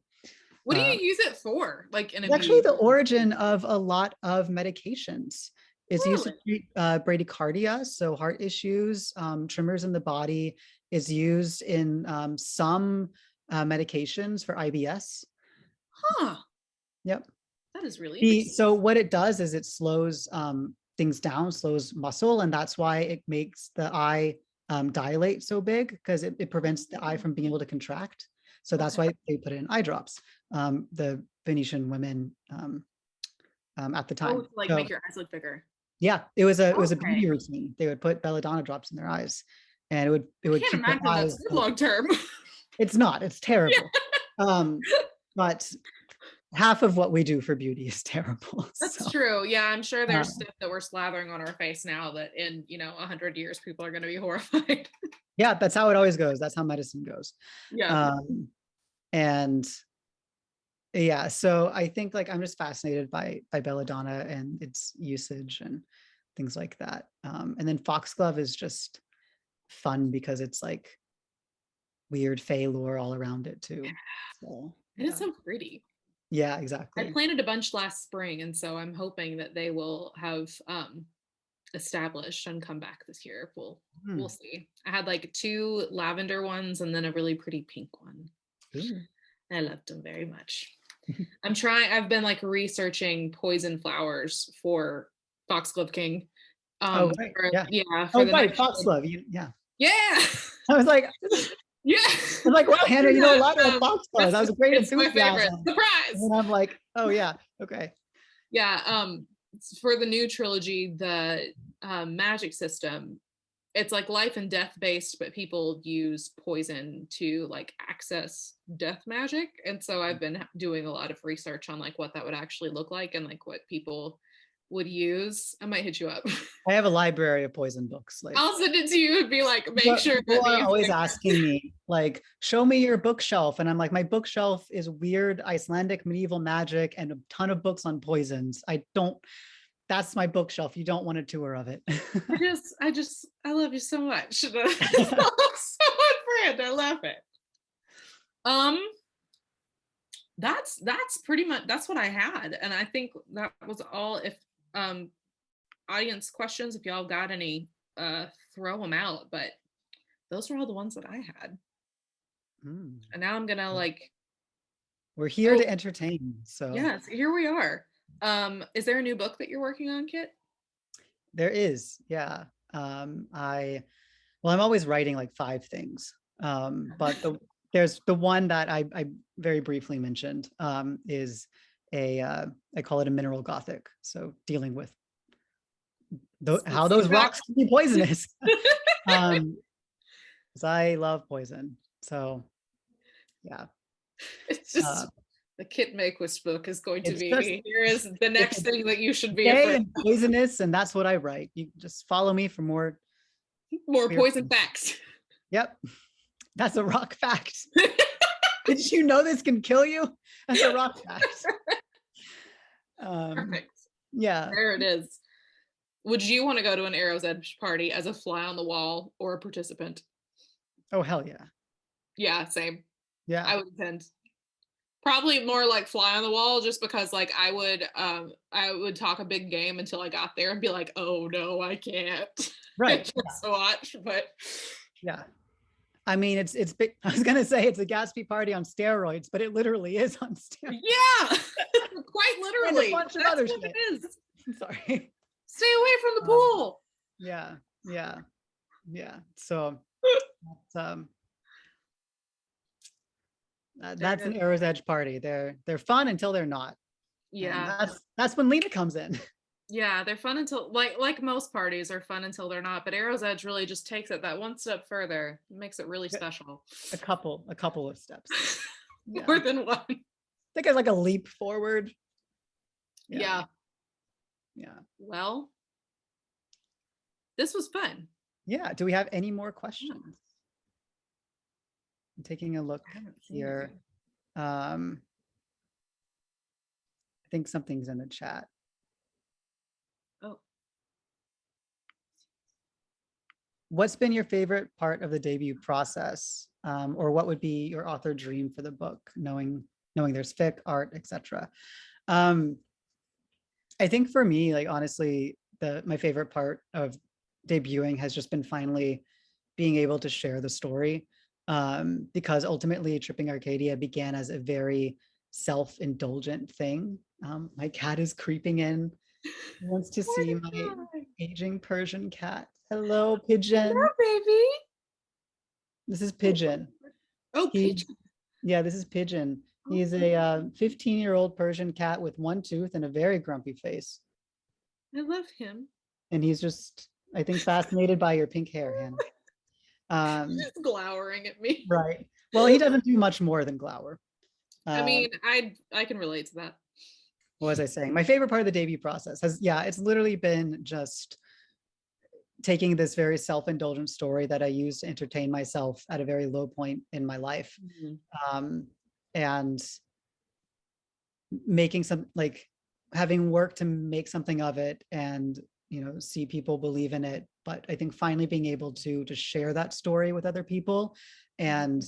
what do you use it for? Like in a
actually, the origin of a lot of medications. It's used to treat bradycardia, so heart issues, tremors in the body. Is used in some medications for IBS.
Huh.
Yep.
That is really interesting.
So what it does is it slows things down, slows muscle, and that's why it makes the eye dilate so big, because it prevents the eye from being able to contract. So that's why they put it in eye drops. The Venetian women at the time.
Oh, like make your eyes look bigger.
Yeah, it was a beauty routine. They would put belladonna drops in their eyes, and it would keep their eyes
long term.
It's not. It's terrible. Yeah. But half of what we do for beauty is terrible.
That's true. Yeah, I'm sure there's stuff that we're slathering on our face now that in 100 years people are going to be horrified.
Yeah, that's how it always goes. That's how medicine goes.
Yeah.
And yeah, so I think like I'm just fascinated by belladonna and its usage and things like that. And then foxglove is just fun because it's like weird fey lore all around it too. So
it is so pretty.
Yeah, exactly.
I planted a bunch last spring, and so I'm hoping that they will have established and come back this year. We'll see. I had like 2 lavender ones and then a really pretty pink one.
Ooh.
I loved them very much. I've been like researching poison flowers for Foxglove King.
Oh, right.
Yeah.
Oh, right. Foxglove. Yeah.
I
was like,
yeah.
I was like, wow, Hannah, you know a lot about foxglove. That was a great enthusiasm.
My favorite. Surprise.
And I'm like, oh yeah, okay.
Yeah. For the new trilogy, the magic system, it's like life and death based, but people use poison to like access death magic. And so I've been doing a lot of research on like what that would actually look like and like what people would use. I might hit you up.
I have a library of poison books. Like,
I'll send it to you and be like, make sure
people are always asking me, like, show me your bookshelf. And I'm like, my bookshelf is weird Icelandic medieval magic and a ton of books on poisons. That's my bookshelf. You don't want a tour of it.
I love you so much. So on brand. I love it. That's pretty much, that's what I had. And I think that was all. If audience questions, if y'all got any, throw them out, but those were all the ones that I had. And now I'm gonna like,
we're here to entertain. So
yes, here we are. Is there a new book that you're working on, Kit?
There is, yeah. Well, I'm always writing like 5 things. But there's the one that I very briefly mentioned, is I call it a mineral Gothic. So dealing with how those rocks can be poisonous. 'Cause I love poison. So yeah.
It's just the Kit Mayquist book is going to be,
just,
here is the next thing that you should be
gay
afraid
and poisonous, and that's what I write. You just follow me for more
poison facts.
Yep. That's a rock fact. Did you know this can kill you? That's a rock fact.
Perfect.
Yeah.
There it is. Would you want to go to an Arrow's Edge party as a fly on the wall or a participant?
Oh, hell yeah.
Yeah, same.
Yeah.
I would attend. Probably more like fly on the wall, just because like I would talk a big game until I got there and be like, oh no, I can't.
Right.
Just watch, but
yeah. I mean, it's big. I was gonna say it's a Gatsby party on steroids, but it literally is on steroids.
Yeah, quite literally.
And a bunch of
That's
other
what
shit.
it is.
Sorry.
Stay away from the pool.
Yeah. So that's an Arrow's Edge party. They're fun until they're not.
Yeah.
And that's when Lena comes in.
Yeah, they're fun until like most parties are fun until they're not, but Arrow's Edge really just takes it that one step further. It makes it really special.
A couple of steps. Yeah.
More than one.
I think it's like a leap forward.
Yeah.
Yeah.
Well, this was fun.
Yeah. Do we have any more questions? I'm taking a look here. I think something's in the chat.
Oh.
What's been your favorite part of the debut process? Or what would be your author dream for the book, knowing there's fic, art, etc. I think for me, like honestly, my favorite part of debuting has just been finally being able to share the story, because ultimately Tripping Arcadia began as a very self-indulgent thing. My cat is creeping in. He wants to see my aging Persian cat. Hello, Pigeon.
Hello, baby.
This is Pigeon.
Oh, Pigeon.
Yeah, this is Pigeon. He's a 15-year-old Persian cat with one tooth and a very grumpy face.
I love him.
And he's just, I think, fascinated by your pink hair, Hannah.
He's glowering at me.
Right. Well, he doesn't do much more than glower.
I mean, I can relate to that.
What was I saying? My favorite part of the debut process it's literally been just taking this very self-indulgent story that I use to entertain myself at a very low point in my life. Mm-hmm. And making having worked to make something of it and, see people believe in it. But I think finally being able to share that story with other people. And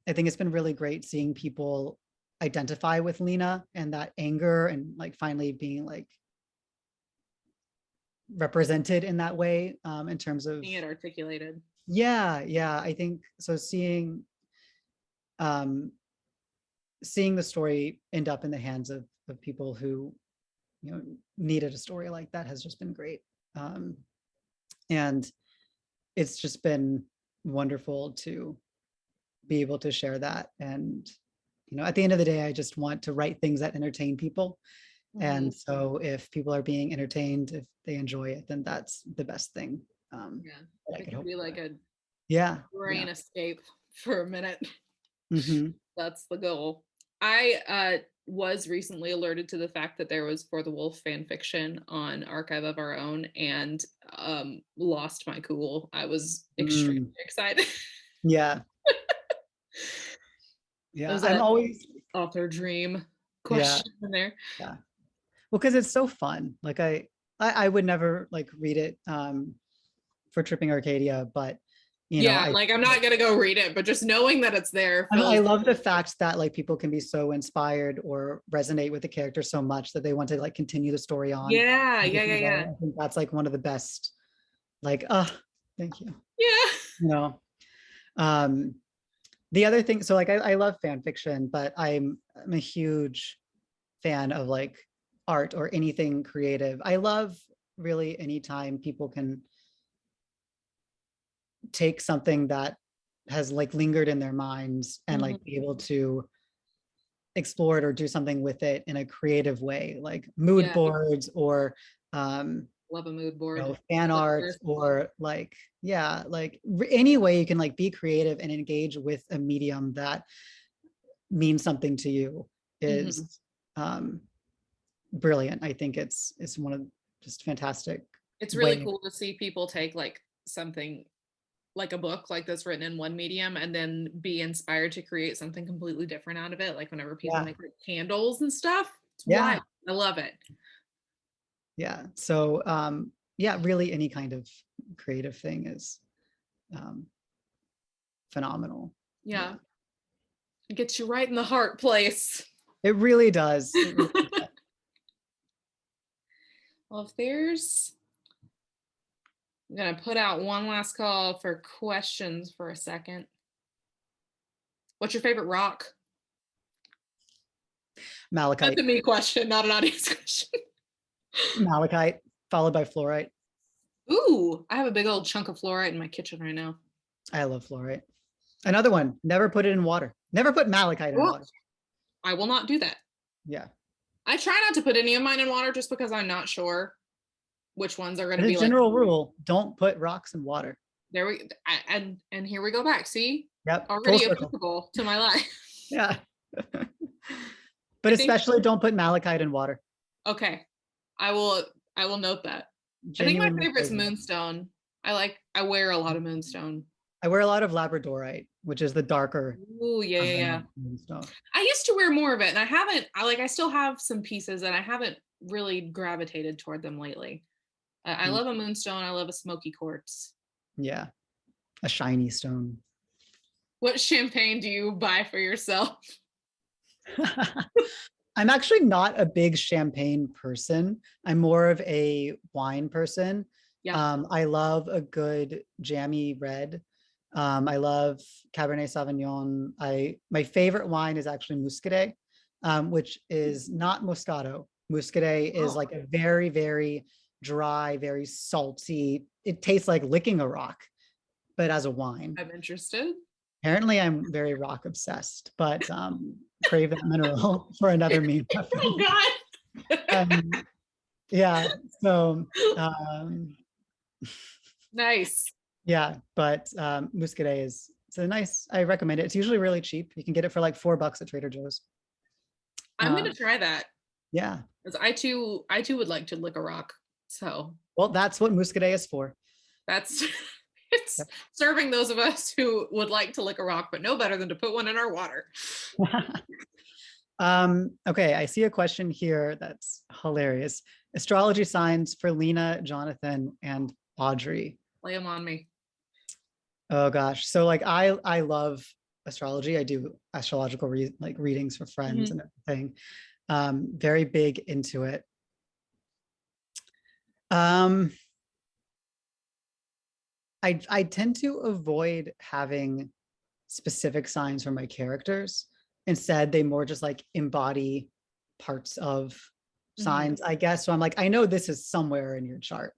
I think it's been really great seeing people identify with Lena and that anger and finally being represented in that way, in terms of
being it articulated.
Yeah. I think so. Seeing the story end up in the hands of people who needed a story like that has just been great, and it's just been wonderful to be able to share that. And at the end of the day, I just want to write things that entertain people. Mm-hmm. And so if people are being entertained, if they enjoy it, then that's the best thing.
It could be like a brain escape for a minute.
Mm-hmm.
That's the goal. I was recently alerted to the fact that there was For the Wolf fan fiction on Archive of Our Own, and lost my cool. I was extremely excited.
Yeah. I'm always
author dream question in there.
Yeah. Well, because it's so fun. I would never read it for Tripping Arcadia, but
I'm not gonna go read it, but just knowing that it's there.
I love the fact that people can be so inspired or resonate with the character so much that they want to continue the story on.
Yeah.
I think that's one of the best. Thank you.
Yeah.
The other thing, so I love fan fiction, but I'm a huge fan of art or anything creative. I love really anytime people can take something that has like lingered in their minds and like be able to explore it or do something with it in a creative way, like mood boards or
love a mood board,
fan art, or like, yeah, like any way you can like be creative and engage with a medium that means something to you is brilliant. I think it's one of just fantastic.
It's really cool to see people take like something like a book like that's written in one medium and then be inspired to create something completely different out of it. Like whenever people make like candles and stuff, it's wild. I love it.
Yeah. So yeah, really any kind of creative thing is phenomenal.
Yeah. It gets you right in the heart place.
It really does. It really does.
Well, if there's, I'm gonna put out one last call for questions for a second. What's your favorite rock?
Malachite.
That's a me question, not an audience question.
Malachite, followed by fluorite.
Ooh, I have a big old chunk of fluorite in my kitchen right now.
I love fluorite. Another one, never put it in water. Never put malachite in water.
I will not do that.
Yeah.
I try not to put any of mine in water just because I'm not sure which ones are going to be like.
General rule, don't put rocks in water.
There we and here we go back. See?
Yep.
Already applicable to my life.
Yeah. But especially don't put malachite in water.
Okay. I will note that. Genuinely, I think my favorite is moonstone. I wear a lot of moonstone.
I wear a lot of labradorite, which is the darker.
Oh yeah. Moonstone. I used to wear more of it, and I still have some pieces, and I haven't really gravitated toward them lately. I love a moonstone. I love a smoky quartz.
Yeah, a shiny stone.
What champagne do you buy for yourself?
I'm actually not a big champagne person. I'm more of a wine person. Yeah. I love a good jammy red. I love Cabernet Sauvignon. My favorite wine is actually Muscadet, which is not Moscato. Muscadet is like a very, very dry, very salty. It tastes like licking a rock, but as a wine.
I'm interested.
Apparently, I'm very rock obsessed, but crave that mineral for another mean.
Oh God.
Yeah. So.
Nice.
Yeah, but Muscadet is nice. I recommend it. It's usually really cheap. You can get it for like $4 at Trader Joe's.
I'm gonna try that.
Yeah.
Because I too would like to lick a rock. So.
Well, that's what Muscadet is for.
It's serving those of us who would like to lick a rock, but know better than to put one in our water.
Okay, I see a question here that's hilarious. Astrology signs for Lena, Jonathan, and Audrey.
Lay them on me.
Oh gosh. So like I love astrology. I do astrological readings for friends and everything. Very big into it. I tend to avoid having specific signs for my characters. Instead, they more just like embody parts of signs, I guess. So I'm like, I know this is somewhere in your chart,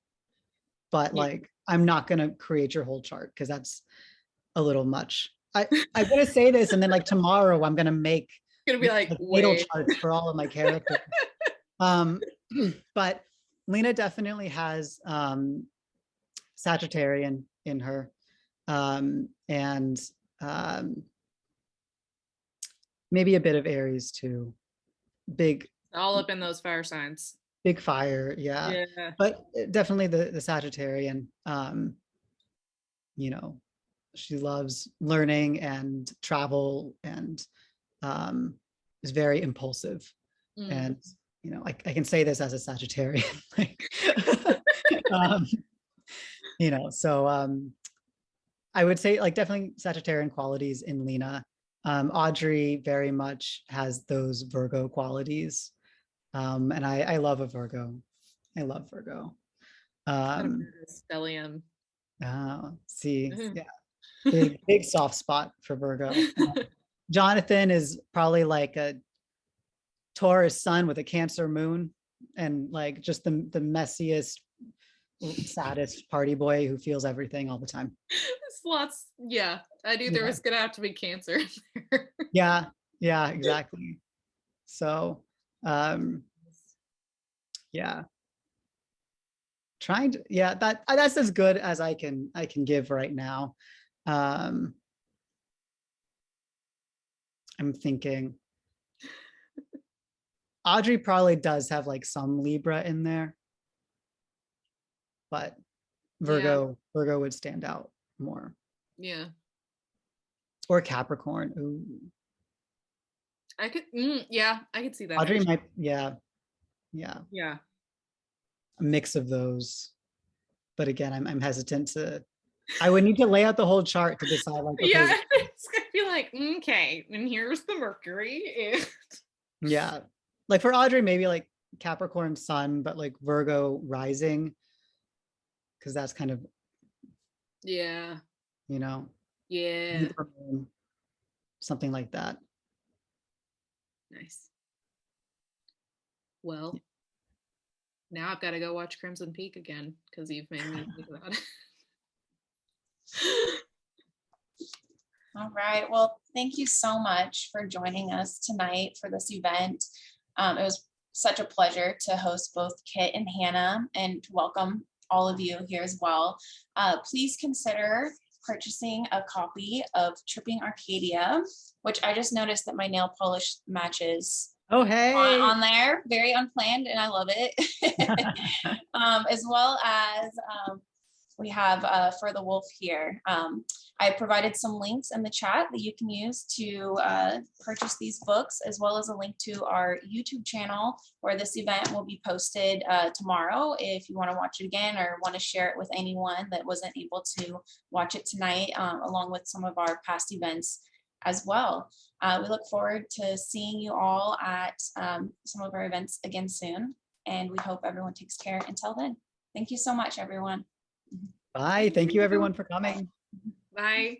but like, I'm not going to create your whole chart because that's a little much. I'm going to say this, and then like tomorrow I'm going to make natal charts for all of my characters. But Lena definitely has Sagittarian in her, and maybe a bit of Aries too. Big,
all up in those fire signs.
Big fire, yeah. But definitely the Sagittarian. You know, she loves learning and travel, and is very impulsive. And you know, I can say this as a Sagittarian. You know, so I would say like definitely Sagittarian qualities in Lena. Audrey very much has those Virgo qualities. And I love a Virgo. I love Virgo.
Stellium.
See, yeah, big soft spot for Virgo. Jonathan is probably like a Taurus sun with a Cancer moon. and like just the messiest, saddest party boy who feels everything all the time.
It's lots. Yeah, I knew there
Yeah.
was gonna have to be cancer in there.
Yeah, exactly. So, yeah, trying to, yeah, that's as good as I can give right now. I'm thinking Audrey probably does have like some Libra in there, but
Yeah,
Virgo would stand out more.
yeah.
Or Capricorn. Ooh.
I could. Yeah, I could see that.
Audrey
Actually.
might, yeah,
Yeah.
a mix of those. But again, I'm hesitant to. I would need to lay out the whole chart to decide, like, okay,
Yeah, it's gonna be like, okay, and here's the Mercury.
yeah, like for Audrey, maybe like Capricorn Sun, but like Virgo rising, because that's kind of,
Yeah,
you know,
yeah.
Libra moon, something like that.
Nice. Well, now I've got to go watch Crimson Peak again because you've made me think about it.
All right. Well, thank you so much for joining us tonight for this event. It was such a pleasure to host both Kit and Hannah and to welcome all of you here as well. Please consider purchasing a copy of Tripping Arcadia, which I just noticed that my nail polish matches
Oh, hey.
on there. Very unplanned, and I love it. As well as we have For the Wolf here. I provided some links in the chat that you can use to purchase these books, as well as a link to our YouTube channel where this event will be posted tomorrow if you want to watch it again or want to share it with anyone that wasn't able to watch it tonight, along with some of our past events as well. We look forward to seeing you all at some of our events again soon, and we hope everyone takes care until then. Thank you so much, everyone.
Bye. Thank you, everyone, for coming.
Bye.